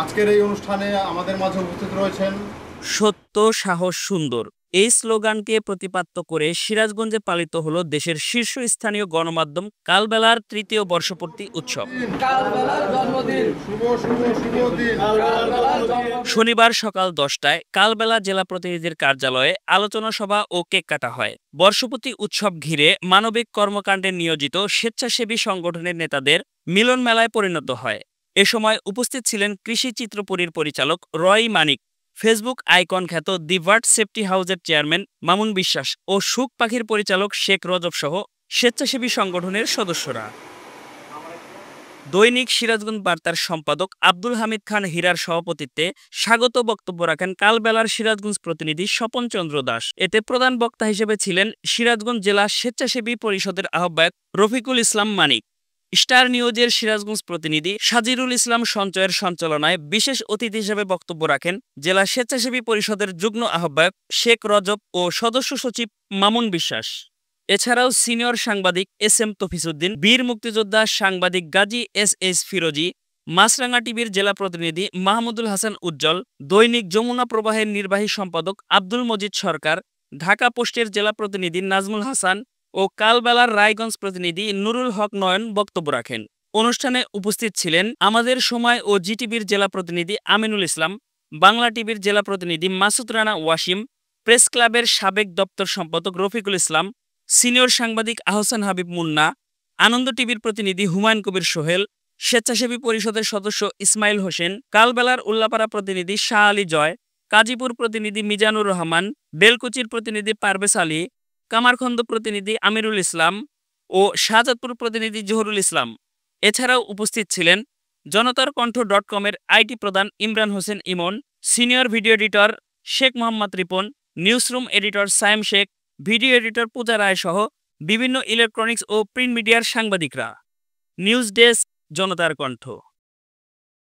আজকের এই অনুষ্ঠানে আমাদের মাঝে উপস্থিত রয়েছেন সত্য, সাহস, সুন্দর এই স্লোগানকে প্রতিপাদ্য করে সিরাজগঞ্জে পালিত হলো দেশের শীর্ষস্থানীয় গণমাধ্যম কালবেলার তৃতীয় বর্ষপূর্তি উৎসব। শনিবার সকাল 10টায় কালবেলা জেলা প্রতিনিধির কার্যালয়ে আলোচনা সভা ও কেক কাটা হয়। বর্ষপূর্তি উৎসব ঘিরে মানবিক কর্মকাণ্ডে নিয়োজিত স্বেচ্ছাসেবী সংগঠনের নেতাদের মিলন মেলায় পরিণত হয়। এ সময় উপস্থিত ছিলেন কৃষি চিত্রপুরীর পরিচালক রয় মানিক, ফেসবুক আইকন খ্যাত দি বার্ড সেফটি হাউসের চেয়ারম্যান মামুন বিশ্বাস ও সুখ পাখির পরিচালক শেখ রজব সহ স্বেচ্ছাসেবী সংগঠনের সদস্যরা। দৈনিক সিরাজগঞ্জ বার্তার সম্পাদক আব্দুল হামিদ খান হীরার সভাপতিত্বে স্বাগত বক্তব্য রাখেন কালবেলার সিরাজগঞ্জ প্রতিনিধি স্বপন চন্দ্র দাস। এতে প্রধান বক্তা হিসেবে ছিলেন সিরাজগঞ্জ জেলা স্বেচ্ছাসেবী পরিষদের আহ্বায়ক রফিকুল ইসলাম মানিক। স্টার নিউজের সিরাজগঞ্জ প্রতিনিধি সাজিরুল ইসলাম সঞ্চয়ের সঞ্চালনায় বিশেষ অতিথি হিসেবে বক্তব্য রাখেন জেলা স্বেচ্ছাসেবী পরিষদের যুগ্ম আহ্বায়ক শেখ রজব ও সদস্য সচিব মামুন বিশ্বাস। এছাড়াও সিনিয়র সাংবাদিক এস এম তফিসউদ্দিন, বীর মুক্তিযোদ্ধা সাংবাদিক গাজী এস এস ফিরোজি, মাছরাঙ্গা টিভির জেলা প্রতিনিধি মাহমুদুল হাসান উজ্জ্বল, দৈনিক যমুনা প্রবাহের নির্বাহী সম্পাদক আব্দুল মজিদ সরকার, ঢাকা পোস্টের জেলা প্রতিনিধি নাজমুল হাসান ও কালবেলার রায়গঞ্জ প্রতিনিধি নুরুল হক নয়ন বক্তব্য রাখেন। অনুষ্ঠানে উপস্থিত ছিলেন আমাদের সময় ও জিটিভির জেলা প্রতিনিধি আমিনুল ইসলাম, বাংলা টিভির জেলা প্রতিনিধি মাসুদ রানা ওয়াসিম, প্রেস ক্লাবের সাবেক দপ্তর সম্পাদক রফিকুল ইসলাম, সিনিয়র সাংবাদিক আহসান হাবিব মুন্না, আনন্দ টিভির প্রতিনিধি হুমায়ুন কবির সোহেল, স্বেচ্ছাসেবী পরিষদের সদস্য ইসমাইল হোসেন, কালবেলার উল্লাপাড়া প্রতিনিধি শাহ আলী জয়, কাজীপুর প্রতিনিধি মিজানুর রহমান, বেলকুচির প্রতিনিধি পারভেজ আলী, কামারখন্দ প্রতিনিধি আমিরুল ইসলাম ও শাহজাদপুর প্রতিনিধি জহুরুল ইসলাম। এছাড়াও উপস্থিত ছিলেন জনতার কণ্ঠ.কমের আইটি প্রধান Imran Hossain Emon, senior video editor Sheikh Mohammad Ripon, newsroom editor Sayem Sheikh, video editor Puja Roy সহ বিভিন্ন ইলেকট্রনিক্স ও প্রিন্ট মিডিয়ার সাংবাদিকরা। নিউজ ডেস্ক, জনতার কণ্ঠ।